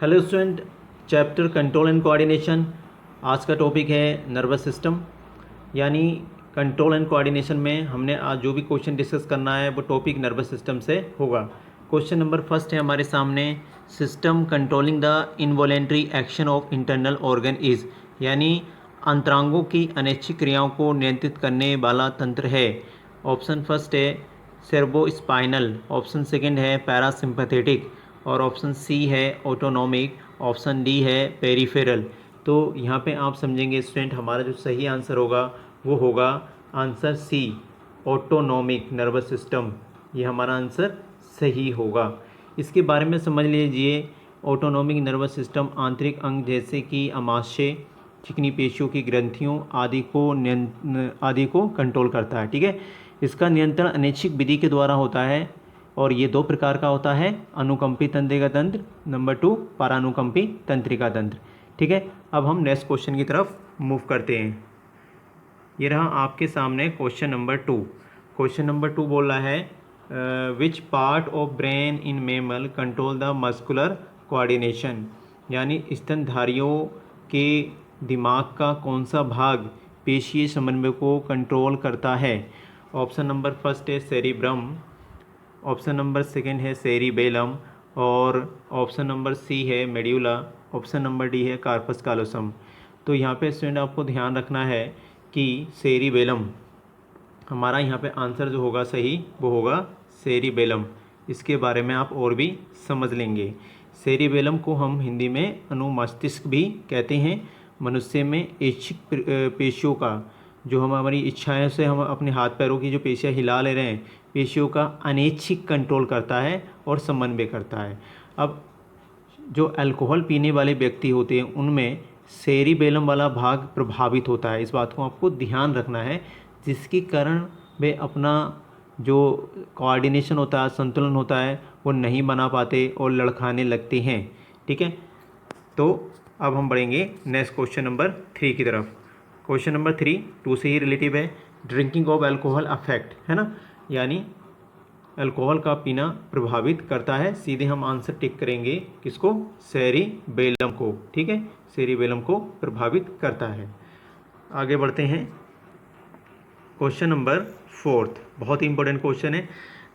Hello student, chapter control and coordination. आज का topic है नर्वस सिस्टम। यानी कंट्रोल एंड कोऑर्डिनेशन में हमने आज जो भी क्वेश्चन डिस्कस करना है वो टॉपिक नर्वस सिस्टम से होगा। क्वेश्चन नंबर फर्स्ट है हमारे सामने, system controlling the involuntary action of internal organ is, यानी अंतरांगों की अनैच्छिक क्रियाओं को नियंत्रित करने वाला तंत्र है। ऑप्शन फर्स्ट है सेर्बोस्पाइनल, ऑप्शन सेकंड है पैरासिम्पैथेटिक और ऑप्शन सी है ऑटोनॉमिक, ऑप्शन डी है पेरिफेरल। तो यहाँ पे आप समझेंगे स्टूडेंट, हमारा जो सही आंसर होगा वो होगा answer C, autonomic nervous system. ये हमारा आंसर सही होगा। इसके बारे में समझ लीजिए। ऑटोनॉमिक नर्वस सिस्टम आंतरिक अंग जैसे कि आमाशय, चिकनी पेशियों की ग्रंथियों आदि को कंट्रोल करता है। ठीक है, इसका नियंत्रण अनैच्छिक विधि के द्वारा होता है और ये दो प्रकार का होता है, अनुकंपी तंत्रिका तंत्र, नंबर 2 परानुकंपी तंत्रिका तंत्र। ठीक है, अब हम नेक्स्ट क्वेश्चन की तरफ मूव करते हैं। ये रहा आपके सामने क्वेश्चन नंबर 2। क्वेश्चन नंबर 2 बोल रहा है which part of brain in mammal control the muscular coordination, यानी स्तनधारियों के दिमाग का कौन सा भाग पेशीय समन्वय को कंट्रोल करता है। ऑप्शन नंबर फर्स्ट है सेरिब्रम, ऑप्शन नंबर सेकंड है सेरिबेलम और ऑप्शन नंबर सी है मेड्यूला, ऑप्शन नंबर डी है कार्पस कालोसम। तो यहाँ पे स्टूडेंट आपको ध्यान रखना है कि सेरिबेलम हमारा यहाँ पे आंसर जो होगा सही वो होगा सेरिबेलम। इसके बारे में आप और भी समझ लेंगे। सेरिबेलम को हम हिंदी में अनुमस्तिष्क भी कहते हैं। मनुष्य में ऐच्छिक पेशियों का, जो हम हमारी इच्छाएं से हम अपने हाथ पैरों की जो पेशियां हिला ले रहे हैं, पेशियों का अनैच्छिक कंट्रोल करता है और समन्वय करता है। अब जो अल्कोहल पीने वाले व्यक्ति होते हैं उनमें सेरिबेलम वाला भाग प्रभावित होता है। इस बात को आपको ध्यान रखना है, जिसके कारण वे अपना जो कोऑर्डिनेशन होता है, संतुलन होता है, वो नहीं बना पाते और लड़खड़ाने लगते हैं। ठीक है, तो अब हम बढ़ेंगे नेक्स्ट क्वेश्चन नंबर 3 की तरफ। क्वेश्चन नंबर 3 2 से ही रिलेटिव है। ड्रिंकिंग ऑफ अल्कोहल अफेक्ट, है ना, यानी अल्कोहल का पीना प्रभावित करता है। सीधे हम आंसर टिक करेंगे किसको, सेरिबेलम को। ठीक है, सेरिबेलम को प्रभावित करता है। आगे बढ़ते हैं। क्वेश्चन नंबर 4, बहुत ही इंपॉर्टेंट क्वेश्चन है।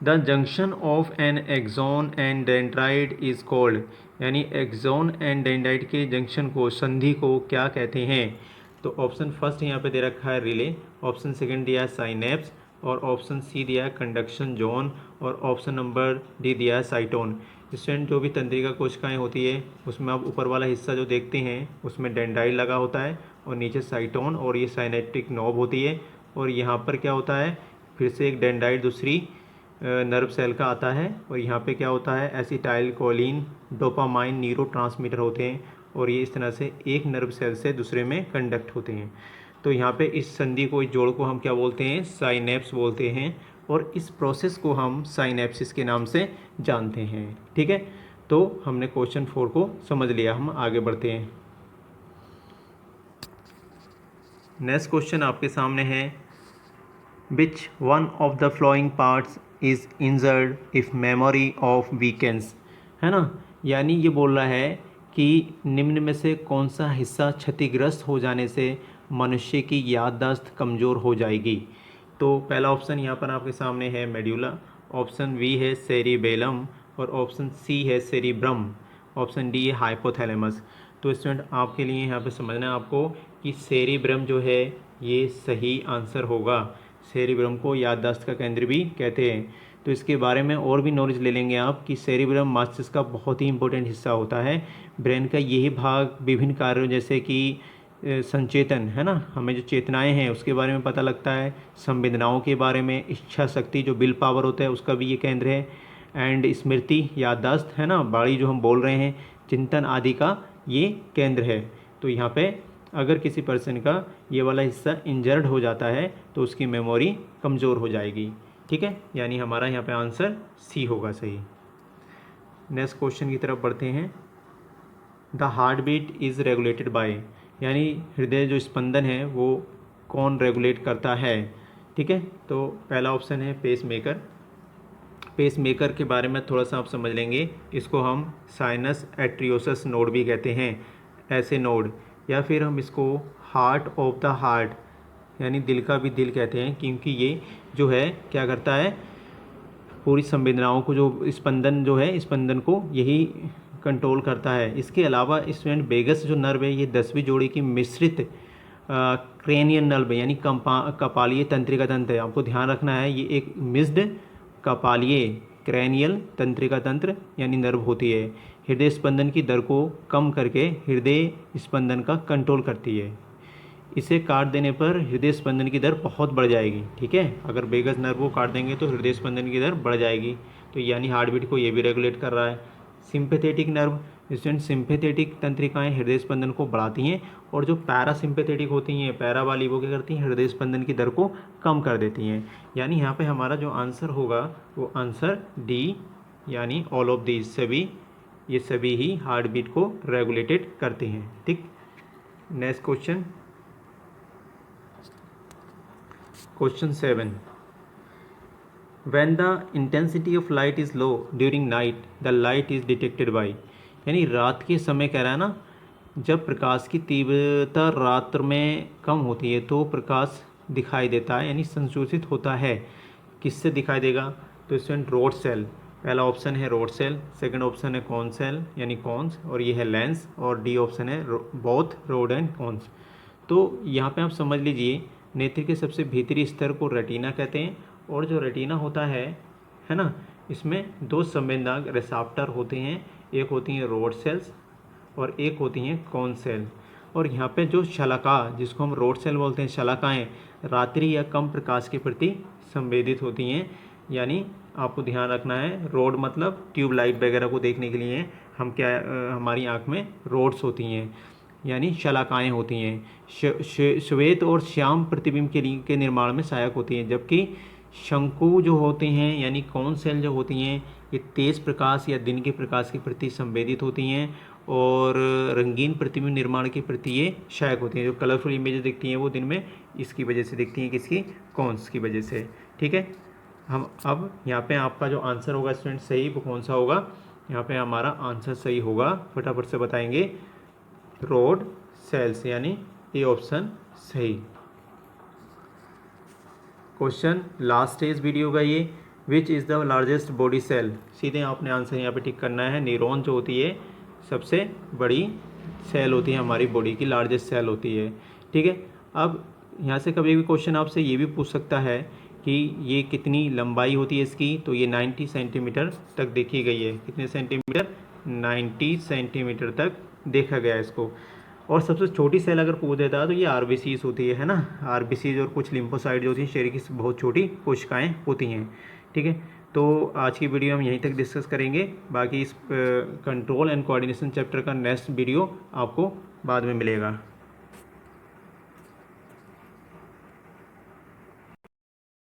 The junction of an axon and dendrite is called, यानी एक्सॉन एंड डेंड्राइट के जंक्शन को, संधि को क्या कहते हैं। तो ऑप्शन फर्स्ट यहाँ पे दे रखा है रिले, ऑप्शन सेकंड दिया है साइनेप्स और ऑप्शन सी दिया है कंडक्शन जोन और ऑप्शन नंबर डी दिया है साइटोन। स्टूडेंट, जो भी तंत्रिका कोशिकाएं होती है उसमें आप ऊपर वाला हिस्सा जो देखते हैं उसमें डेंड्राइट लगा होता है और नीचे साइटोन और ये साइनेप्टिक नोब होती है। और यहाँ पर क्या होता है, फिर से एक डेंड्राइट दूसरी नर्व सेल का आता है और यहाँ पे क्या होता है, एसिटाइल कोलिन डोपामाइन न्यूरोट्रांसमीटर होते हैं और ये इस तरह से एक नर्व सेल से दूसरे में कंडक्ट होते हैं। तो यहाँ पे इस संधि को, इस जोड़ को हम क्या बोलते हैं, साइनेप्स बोलते हैं और इस प्रोसेस को हम साइनेप्सिस के नाम से जानते हैं। ठीक है, तो हमने क्वेश्चन 4 को समझ लिया। हम आगे बढ़ते हैं। नेक्स्ट क्वेश्चन आपके सामने है, which one of the flowing parts is injured if memory of weakens, है ना, यानी ये बोल रहा है कि निम्न में से कौन सा हिस्सा क्षतिग्रस्त हो जाने से मनुष्य की याददाश्त कमज़ोर हो जाएगी। तो पहला ऑप्शन यहाँ पर आपके सामने है मेड्यूला, ऑप्शन बी है सेरिबेलम और ऑप्शन सी है सेरिब्रम, ऑप्शन डी है हाइपोथैलेमस। तो स्टूडेंट, आपके लिए यहाँ पे समझना है आपको कि सेरिब्रम जो है ये सही आंसर होगा। सेरिब्रम को याददाश्त का केंद्र भी कहते हैं। तो इसके बारे में और भी नॉलेज ले लेंगे आप कि सेरिब्रम मस्तिष्क का बहुत ही इंपॉर्टेंट हिस्सा होता है। ब्रेन का यही भाग विभिन्न कार्यों जैसे कि संचेतन, है ना, हमें जो चेतनाएं हैं उसके बारे में पता लगता है, संवेदनाओं के बारे में, इच्छा शक्ति जो विल पावर होता है उसका भी ये केंद्र है, एंड स्मृति याददाश्त, है ना, बाड़ी जो हम बोल रहे हैं, चिंतन आदि का ये केंद्र है। तो यहाँ पे अगर किसी पर्सन का ये वाला हिस्सा इंजर्ड हो जाता है तो उसकी मेमोरी कमज़ोर हो जाएगी। ठीक है, यानी हमारा यहाँ पे आंसर सी होगा सही। नेक्स्ट क्वेश्चन की तरफ बढ़ते हैं। The heart beat is regulated by, यानी हृदय जो स्पंदन है वो कौन रेगुलेट करता है। ठीक है, तो पहला ऑप्शन है पेस मेकर, पेस मेकर के बारे में थोड़ा सा आप समझ लेंगे। इसको हम साइनस एट्रियोसस नोड भी कहते हैं, ऐसे नोड, या फिर हम इसको हार्ट ऑफ द हार्ट यानी दिल का भी दिल कहते हैं, क्योंकि ये जो है क्या करता है, पूरी संवेदनाओं को, जो स्पंदन जो है, स्पंदन को यही कंट्रोल करता है। इसके अलावा स्टूडेंट वेगस जो नर्व है, ये 10वीं जोड़ी की मिश्रित क्रेनियन नर्व यानी कपालीय तंत्रिका तंत्र है। आपको ध्यान रखना है, ये एक मिक्स्ड कपालीय क्रैनियल तंत्रिका तंत्र यानी नर्व होती है। हृदय स्पंदन की दर को कम करके हृदय स्पंदन का कंट्रोल करती है। इसे काट देने पर हृदय स्पंदन की दर बहुत बढ़ जाएगी। ठीक है, अगर वेगस नर्व को काट देंगे तो हृदय स्पंदन की दर बढ़ जाएगी, तो यानी हार्ट बीट को ये भी रेगुलेट कर रहा है। सिंपैथेटिक नर्व, स्टूडेंट सिंपैथेटिक तंत्रिकाएं हृदय स्पंदन को बढ़ाती हैं, और जो पैरासिम्पैथेटिक होती हैं, पैरा वाली, वो क्या करती हैं, हृदय स्पंदन की दर को कम कर देती हैं। यानी यहाँ पे हमारा जो आंसर होगा वो आंसर डी, यानी ऑल ऑफ दीज, सभी, ये सभी ही हार्ट बीट को रेगुलेटेड करते हैं। ठीक, next question, question 7, when the intensity of light is low during night the light is detected by, यानी रात के समय कह रहा है ना, जब प्रकाश की तीव्रता रात्र में कम होती है तो प्रकाश दिखाई देता है, यानी संशोधित होता है। किससे दिखाई देगा, तो स्टूडेंट रोड सेल, पहला ऑप्शन है रोड सेल, सेकंड ऑप्शन है कॉन सेल यानी कॉन्स, और ये है लेंस, और डी ऑप्शन है बोथ रोड एंड कॉन्स। तो यहाँ पे आप समझ लीजिए, नेत्र के सबसे भीतरी स्तर को रेटिना कहते हैं, और जो रेटिना होता है ना, इसमें दो संवेदनांग रिसेप्टर होते हैं, एक होती हैं रोड सेल्स और एक होती हैं कॉन सेल। और यहाँ पे जो शलाका, जिसको हम रोड सेल बोलते हैं, शलाकाएँ रात्रि या कम प्रकाश के प्रति संवेदित होती हैं। यानी आपको ध्यान रखना है, रोड मतलब ट्यूब लाइट वगैरह को देखने के लिए हम क्या, हमारी आँख में रोड्स होती हैं, यानी शलाकाएँ होती हैं। श्वेत और श्याम प्रतिबिंब के निर्माण में सहायक होती हैं, जबकि शंकु जो होते हैं यानी कॉन सेल जो होती हैं, ये तेज़ प्रकाश या दिन के प्रकाश के प्रति संवेदित होती हैं, और रंगीन प्रतिबिंब निर्माण के प्रति ये सहायक होती हैं। जो कलरफुल इमेजेस दिखती हैं वो दिन में इसकी वजह से दिखती हैं, किसकी, कॉन्स की वजह से। ठीक है, हम अब यहाँ पे आपका जो आंसर होगा स्टूडेंट सही, वो कौन सा होगा, यहाँ पे हमारा आंसर सही होगा, फटाफट से बताएंगे, रोड सेल्स, यानी ए ऑप्शन सही। क्वेश्चन लास्ट है इस वीडियो का ये, which is the largest body cell, सीधे आपने आंसर यहाँ पे टिक करना है। न्यूरॉन जो होती है सबसे बड़ी सेल होती है हमारी बॉडी की, लार्जेस्ट सेल होती है। ठीक है, अब यहाँ से कभी भी क्वेश्चन आपसे ये भी पूछ सकता है कि ये कितनी लंबाई होती है इसकी, तो ये 90 सेंटीमीटर तक देखी गई है। कितने सेंटीमीटर, 90 सेंटीमीटर तक देखा गया है इसको। और सबसे छोटी सेल अगर पूछ देता है तो ये आरबीसीज होती है ना, आरबीसीज और कुछ लिम्फोसाइट जो होती हैं, शरीर की बहुत छोटी कोशिकाएं होती हैं। ठीक है, तो आज की वीडियो हम यहीं तक डिस्कस करेंगे, बाकी इस कंट्रोल एंड कोऑर्डिनेशन चैप्टर का नेक्स्ट वीडियो आपको बाद में मिलेगा।